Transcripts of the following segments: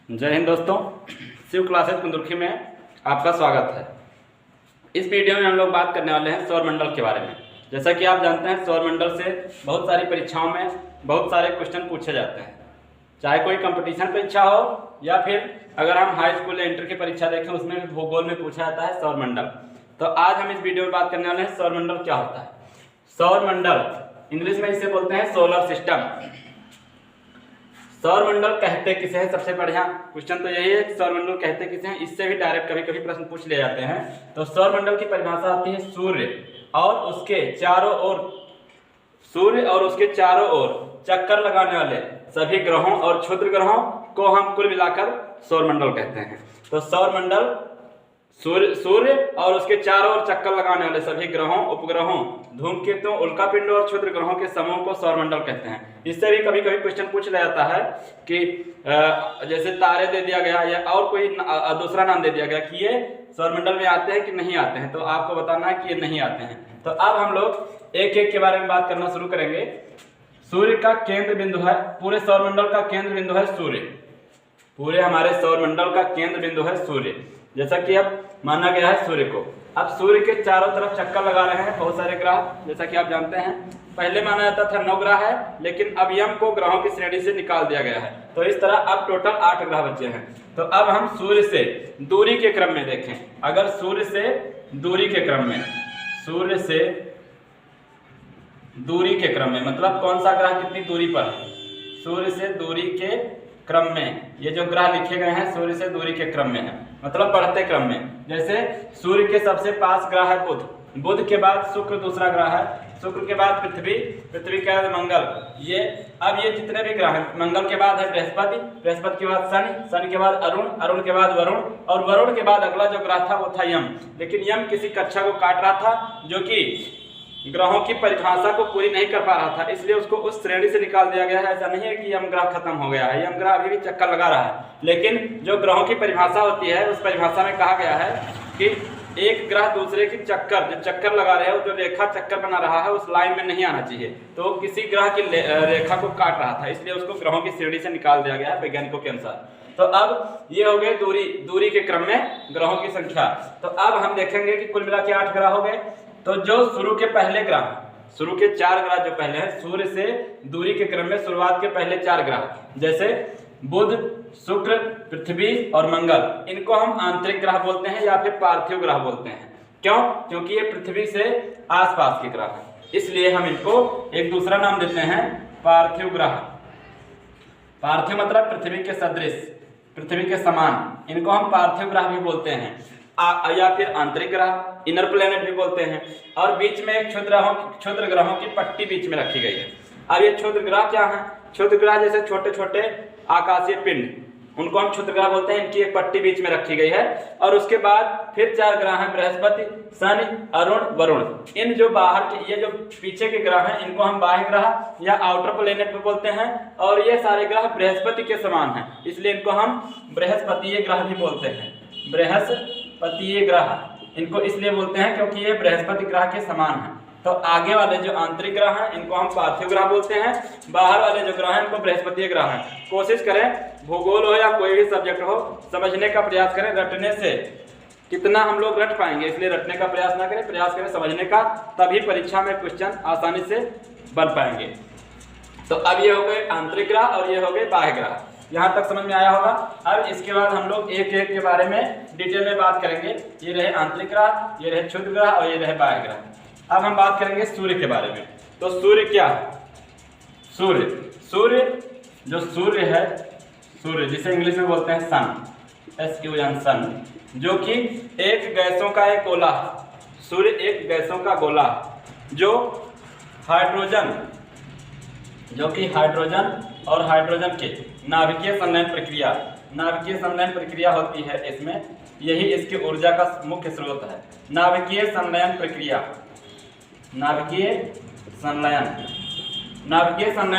जय हिंद दोस्तों, शिव क्लासेस कुंदुर्खी में आपका स्वागत है। इस वीडियो में हम लोग बात करने वाले हैं सौरमंडल के बारे में। जैसा कि आप जानते हैं, सौरमंडल से बहुत सारी परीक्षाओं में बहुत सारे क्वेश्चन पूछे जाते हैं, चाहे कोई कंपटीशन परीक्षा हो या फिर अगर हम हाई स्कूल या इंटर की परीक्षा देखें, उसमें भी भूगोल में पूछा जाता है सौरमंडल। तो आज हम इस वीडियो में बात करने वाले हैं सौरमंडल क्या होता है। सौरमंडल इंग्लिश में इसे बोलते हैं सोलर सिस्टम। सौरमंडल कहते किसे हैं? सबसे बढ़िया क्वेश्चन तो यही है, सौरमंडल कहते किसे हैं। इससे भी डायरेक्ट कभी कभी प्रश्न पूछ ले जाते हैं। तो सौरमंडल की परिभाषा आती है सूर्य और उसके चारों ओर चक्कर लगाने वाले सभी ग्रहों और क्षुद्र ग्रहों को हम कुल मिलाकर सौरमंडल कहते हैं। तो सौरमंडल सूर्य और उसके चारों ओर चक्कर लगाने वाले सभी ग्रहों, उपग्रहों, धूमकेतुओं, उल्कापिंडों और क्षुद्र ग्रहों के समूह को सौरमंडल कहते हैं। इससे भी कभी कभी क्वेश्चन पूछ लिया जाता है कि जैसे तारे दे दिया गया या और कोई दूसरा नाम दे दिया गया कि ये सौरमंडल में आते हैं कि नहीं आते हैं, तो आपको बताना है कि ये नहीं आते हैं। तो अब हम लोग एक एक के बारे में बात करना शुरू करेंगे। सूर्य का केंद्र बिंदु है, पूरे सौरमंडल का केंद्र बिंदु है सूर्य। पूरे हमारे सौरमंडल का केंद्र बिंदु है सूर्य, जैसा कि अब माना गया है सूर्य को। अब सूर्य के चारों तरफ चक्कर लगा रहे हैं बहुत सारे ग्रह, जैसा कि आप जानते हैं। पहले माना जाता था 9 ग्रह है, लेकिन अब यम को ग्रहों की श्रेणी से निकाल दिया गया है। तो इस तरह अब टोटल 8 ग्रह बचे हैं। तो अब हम सूर्य से दूरी के क्रम में देखें। अगर सूर्य से दूरी के क्रम में मतलब कौन सा ग्रह कितनी दूरी पर है, सूर्य से दूरी के क्रम में ये जो ग्रह लिखे गए हैं सूर्य से दूरी के क्रम में है, मतलब बढ़ते क्रम में। जैसे सूर्य के सबसे पास ग्रह है बुध, बुध के बाद शुक्र दूसरा ग्रह है, शुक्र के बाद पृथ्वी, पृथ्वी के बाद मंगल। अब ये जितने भी ग्रह हैं, मंगल के बाद है बृहस्पति, बृहस्पति के बाद शनि, शनि के बाद अरुण, अरुण के बाद वरुण, और वरुण के बाद अगला जो ग्रह था वो था यम। लेकिन यम किसी कक्षा को काट रहा था जो कि ग्रहों की परिभाषा को पूरी नहीं कर पा रहा था, इसलिए उसको उस श्रेणी से निकाल दिया गया है। ऐसा नहीं है कि यम ग्रह खत्म हो गया है, यम ग्रह अभी भी चक्कर लगा रहा है। लेकिन जो ग्रहों की परिभाषा होती है उस परिभाषा में कहा गया है कि एक ग्रह दूसरे की जो चक्कर लगा रहे हैं, जो रेखा चक्कर बना रहा है उस लाइन में नहीं आना चाहिए। तो किसी ग्रह की रेखा को काट रहा था, इसलिए उसको ग्रहों की श्रेणी से निकाल दिया गया है वैज्ञानिकों के अनुसार। तो अब ये हो गए दूरी के क्रम में ग्रहों की संख्या। तो अब हम देखेंगे कि कुल मिला के 8 ग्रह हो गए। तो जो शुरू के पहले ग्रह, शुरू के 4 ग्रह जो पहले हैं, सूर्य से दूरी के क्रम में शुरुआत के पहले 4 ग्रह, जैसे बुध, शुक्र, पृथ्वी और मंगल, इनको हम आंतरिक ग्रह बोलते हैं या फिर पार्थिव ग्रह बोलते हैं। क्यों? क्योंकि ये पृथ्वी से आसपास के ग्रह हैं, इसलिए हम इनको एक दूसरा नाम देते हैं पार्थिव ग्रह। पार्थिव मतलब पृथ्वी के सदृश, पृथ्वी के समान, इनको हम पार्थिव ग्रह भी बोलते हैं या फिर आंतरिक ग्रह, इनर प्लेनेट भी बोलते हैं। और बीच में एक क्षुद्र ग्रहों की पट्टी बीच में रखी गई है। अब ये क्षुद्र ग्रह क्या है? क्षुद्र ग्रह जैसे छोटे छोटे आकाशीय पिंड, उनको हम क्षुद्र ग्रह बोलते हैं। इनकी एक पट्टी बीच में रखी गई है। और उसके बाद फिर 4 ग्रह हैं, बृहस्पति, शनि, अरुण, वरुण। इन जो बाहर के, ये जो पीछे के ग्रह हैं, इनको हम बाह्य ग्रह या आउटर प्लेनेट भी बोलते हैं। और ये सारे ग्रह बृहस्पति के समान हैं, इसलिए इनको हम बृहस्पतीय ग्रह भी बोलते हैं। बृहस्पतीय ग्रह इनको इसलिए बोलते हैं क्योंकि ये बृहस्पति ग्रह के समान है। तो आगे वाले जो आंतरिक ग्रह हैं इनको हम पार्थिव ग्रह बोलते हैं, बाहर वाले जो ग्रह हैं इनको बृहस्पतीय ग्रह हैं। कोशिश करें, भूगोल हो या कोई भी सब्जेक्ट हो, समझने का प्रयास करें। रटने से कितना हम लोग रट पाएंगे, इसलिए रटने का प्रयास ना करें, प्रयास करें समझने का, तभी परीक्षा में क्वेश्चन आसानी से बन पाएंगे। तो अब ये हो गए आंतरिक ग्रह और ये हो गए बाह्य ग्रह। यहाँ तक समझ में आया होगा। अब इसके बाद हम लोग एक एक के बारे में डिटेल में बात करेंगे। ये रहे आंतरिक ग्रह, ये रहे क्षुद्र ग्रह और ये रहे बाह्य ग्रह। अब हम बात करेंगे सूर्य के बारे में। तो सूर्य क्या है? सूर्य जो सूर्य है, सूर्य जिसे इंग्लिश में बोलते हैं सन, SUN, सन, जो कि एक गैसों का एक गोला। सूर्य एक गैसों का गोला जो हाइड्रोजन और हाइड्रोजन के नाभिकीय संलयन प्रक्रिया होती है इसमें। यही इसकी ऊर्जा का मुख्य स्रोत है। नाभिकीय संलयन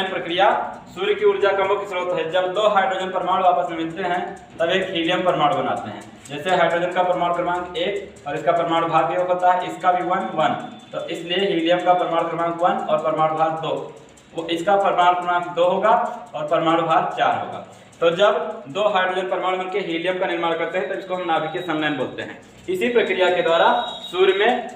प्रक्रिया सूर्य की ऊर्जा का मुख्य स्रोत है। जब 2 हाइड्रोजन परमाणु आपस में मिलते हैं तब एक हीलियम परमाणु बनाते हैं। जैसे हाइड्रोजन का परमाणु क्रमांक 1 और इसका परमाणु भार भी होता है, इसका भी 1, 1, तो इसलिए हीलियम का परमाणु क्रमांक 1 और परमाणु भार 2। वो इसका परमाणु क्रमांक 2 होगा और परमाणु भार 4 होगा। तो जब 2 हाइड्रोजन परमाणु मिलकर हीलियम का निर्माण करते हैं तो इसको हम नाभिकीय संलयन बोलते हैं। इसी प्रक्रिया के द्वारा सूर्य में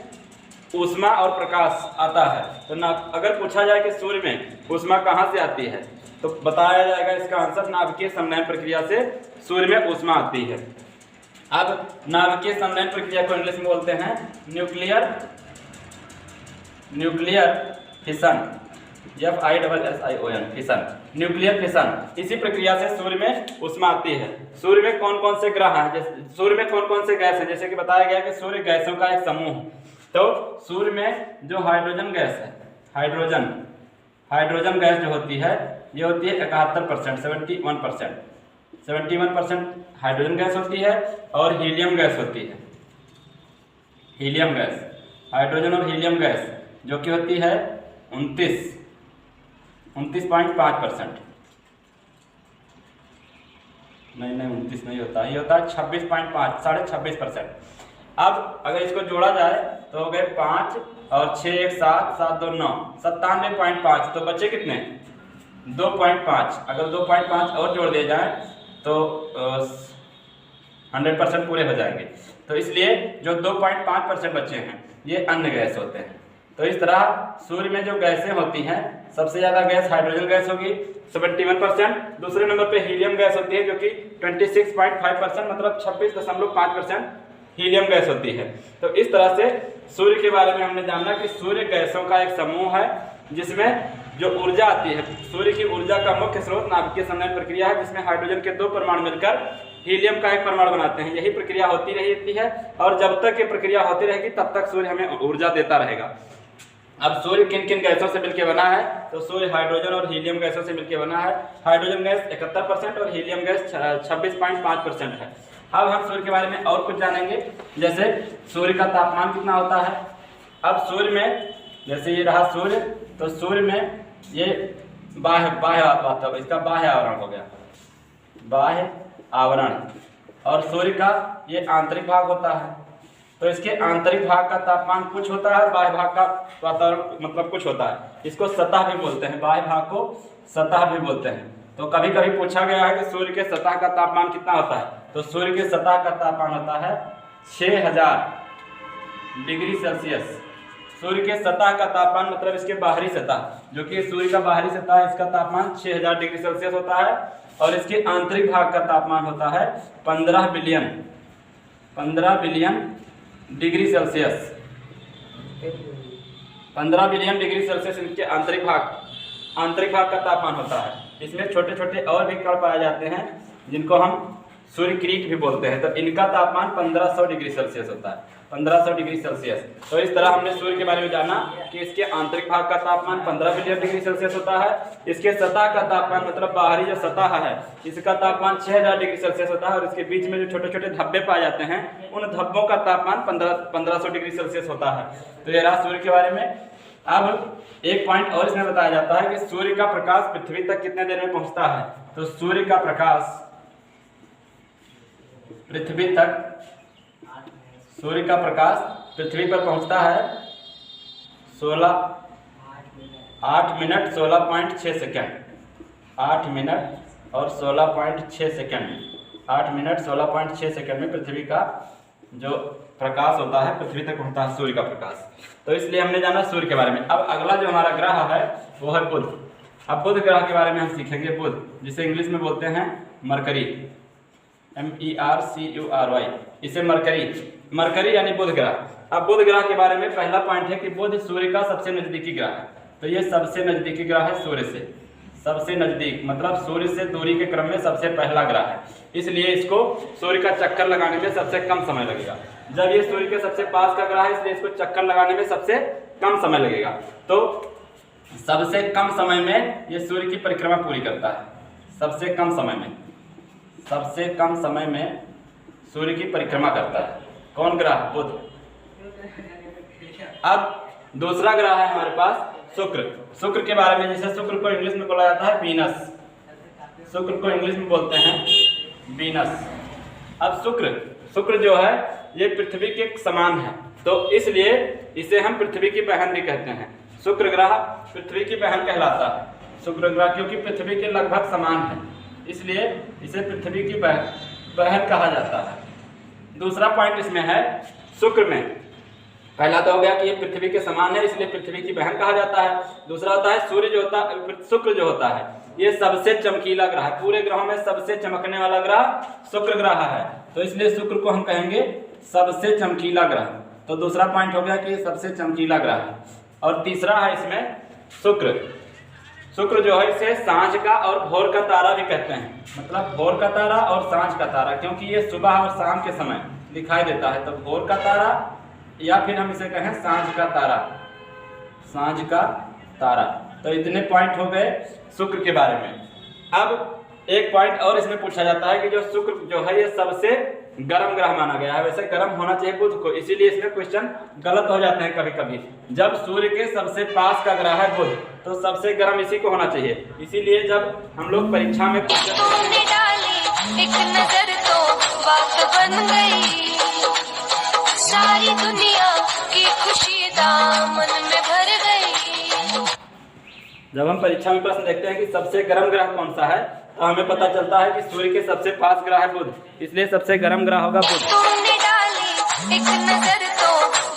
ऊष्मा और प्रकाश आता है। तो अगर पूछा जाए कि सूर्य में ऊष्मा कहाँ से आती है तो बताया जाएगा इसका आंसर नाभिकीय संलयन प्रक्रिया से सूर्य में ऊष्मा आती है। अब नाभिकीय संलयन प्रक्रिया को इंग्लिश में बोलते हैं nuclear fission, FISSION fission, nuclear fission. इसी प्रक्रिया से सूर्य में ऊष्मा आती है। सूर्य में कौन कौन से ग्रह हैं, सूर्य में कौन कौन से गैस हैं, जैसे कि बताया गया कि सूर्य गैसों का एक समूह है। तो सूर्य में जो हाइड्रोजन गैस है, हाइड्रोजन गैस जो होती है ये होती है 71%, 71% हाइड्रोजन गैस होती है और हीलियम गैस होती है। हीलियम गैस, हाइड्रोजन और हीलियम गैस जो कि होती है 29.5%, नहीं 29 नहीं होता, ये होता है 26.5, 26.5%। अब अगर इसको जोड़ा जाए तो हो गए 5 और 6 1 7 7 2 9 97.5, तो बचे कितने 2.5। अगर 2.5 और जोड़ दिए जाए तो 100% पूरे हो जाएंगे। तो इसलिए जो 2.5% बचे हैं ये अन्य गैस होते हैं। तो इस तरह सूर्य में जो गैसें होती हैं सबसे ज़्यादा गैस हाइड्रोजन गैस होगी 71%, दूसरे नंबर पे हीलियम गैस होती है जो कि 26.5%, मतलब 26.5% हीलियम गैस होती है। तो इस तरह से सूर्य के बारे में हमने जाना कि सूर्य गैसों का एक समूह है जिसमें जो ऊर्जा आती है, सूर्य की ऊर्जा का मुख्य स्रोत नाभिकीय संलयन प्रक्रिया है जिसमें हाइड्रोजन के 2 परमाणु मिलकर हीलियम का एक परमाणु बनाते हैं। यही प्रक्रिया होती रहती है और जब तक ये प्रक्रिया होती रहेगी तब तक सूर्य हमें ऊर्जा देता रहेगा। अब सूर्य किन किन गैसों से मिलकर बना है, तो सूर्य हाइड्रोजन और हीलियम गैसों से मिलकर बना है। हाइड्रोजन गैस 71% और हीलियम गैस 26.5% है। अब हम सूर्य के बारे में और कुछ जानेंगे, जैसे सूर्य का तापमान कितना होता है। अब सूर्य में जैसे ये रहा सूर्य, तो सूर्य में ये बाह्य वातावरण, इसका बाह्य आवरण हो गया, बाह्य आवरण, और सूर्य का ये आंतरिक भाग होता है। तो इसके आंतरिक भाग का तापमान कुछ होता है और बाह्य भाग का वातावरण मतलब कुछ होता है। इसको सतह भी बोलते हैं, बाह्य भाग को सतह भी बोलते हैं। तो कभी कभी पूछा गया है कि सूर्य के सतह का तापमान कितना होता है, तो सूर्य के सतह का तापमान होता है 6000 डिग्री सेल्सियस। सूर्य के सतह का तापमान मतलब इसके बाहरी सतह, जो कि सूर्य का बाहरी सतह है, इसका तापमान 6000 डिग्री सेल्सियस होता है और इसके आंतरिक भाग का तापमान होता है 15 billion degree Celsius. 15 billion degree Celsius इनके आंतरिक भाग का तापमान होता है। इसमें छोटे छोटे और भी कण पाए जाते हैं जिनको हम सूर्य क्रीट भी बोलते हैं। तो इनका तापमान 1500 डिग्री सेल्सियस होता है, 1500 डिग्री सेल्सियस। तो इस तरह हमने सूर्य के बारे में जाना कि इसके आंतरिक भाग का तापमान 15 बिलियन डिग्री सेल्सियस होता है। इसके सतह का तापमान मतलब बाहरी जो सतह है इसका तापमान 6000 डिग्री सेल्सियस होता है और इसके बीच में जो छोटे छोटे धब्बे पाए जाते हैं उन धब्बों का तापमान 1500 डिग्री सेल्सियस होता है। तो ये रहा सूर्य के बारे में। अब एक पॉइंट और इसमें बताया जाता है कि सूर्य का प्रकाश पृथ्वी तक कितने देर में पहुंचता है। तो सूर्य का प्रकाश पृथ्वी पर पहुंचता है 8 मिनट 16.6 सेकेंड, 8 मिनट और 16.6 सेकेंड, 8 मिनट 16.6 सेकेंड में पृथ्वी का जो प्रकाश होता है पृथ्वी तक पहुंचता है सूर्य का प्रकाश। तो इसलिए हमने जाना सूर्य के बारे में। अब अगला जो हमारा ग्रह है वो है बुध। अब बुध ग्रह के बारे में हम सीखेंगे। बुध जिसे इंग्लिश में बोलते हैं मरकरी, MERCURY, इसे मरकरी यानी बुध ग्रह। अब बुध ग्रह के बारे में पहला पॉइंट है कि बुध सूर्य का सबसे नजदीकी ग्रह है। तो ये सबसे नजदीकी ग्रह है सूर्य से, सबसे नजदीक मतलब सूर्य से दूरी के क्रम में सबसे पहला ग्रह है। इसलिए इसको सूर्य का चक्कर लगाने में सबसे कम समय लगेगा। जब ये सूर्य के सबसे पास का ग्रह है इसलिए इसको चक्कर लगाने में सबसे कम समय लगेगा। तो सबसे कम समय में ये सूर्य की परिक्रमा पूरी करता है। सबसे कम समय में सूर्य की परिक्रमा करता है कौन ग्रह? बुध। अब दूसरा ग्रह है हमारे पास शुक्र के बारे में। जैसे शुक्र को इंग्लिश में बोला जाता है वीनस, शुक्र को इंग्लिश में बोलते हैं वीनस। अब शुक्र जो है ये पृथ्वी के समान है, तो इसलिए इसे हम पृथ्वी की बहन भी कहते हैं। शुक्र ग्रह पृथ्वी की बहन कहलाता है। शुक्र ग्रह क्योंकि पृथ्वी के लगभग समान है, इसलिए इसे पृथ्वी की बहन कहा जाता है। दूसरा पॉइंट इसमें है शुक्र में, पहला तो हो गया कि ये पृथ्वी के समान है इसलिए पृथ्वी की बहन कहा जाता है। दूसरा होता है सूर्य जो होता है, शुक्र जो होता है ये सबसे चमकीला ग्रह है, पूरे ग्रहों में सबसे चमकने वाला ग्रह शुक्र ग्रह है, तो इसलिए शुक्र को हम कहेंगे सबसे चमकीला ग्रह। तो दूसरा पॉइंट हो गया कि ये सबसे चमकीला ग्रह है। और तीसरा है इसमें शुक्र, शुक्र जो है इसे सांझ का और भोर का तारा भी कहते हैं, मतलब भोर का तारा और सांझ का तारा, क्योंकि ये सुबह और शाम के समय दिखाई देता है, तो भोर का तारा या फिर हम इसे कहें सांझ का तारा, सांझ का तारा। तो इतने पॉइंट हो गए शुक्र के बारे में। अब एक पॉइंट और इसमें पूछा जाता है कि जो शुक्र जो है ये सबसे गर्म ग्रह माना गया है, वैसे गर्म होना चाहिए बुध को, इसीलिए इसमें क्वेश्चन गलत हो जाते हैं कभी कभी। जब सूर्य के सबसे पास का ग्रह है बुध, तो सबसे गर्म इसी को होना चाहिए, इसीलिए जब हम लोग परीक्षा में एक नजर तो बात बन गई, सारी दुनिया की खुशी दामन में भर गई। जब हम परीक्षा में प्रश्न देखते हैं कि सबसे गर्म ग्रह कौन सा है, तो हमें पता चलता है कि सूर्य के सबसे पास ग्रह है बुध, इसलिए सबसे गर्म ग्रह होगा बुध। तुमने डाली एक नजर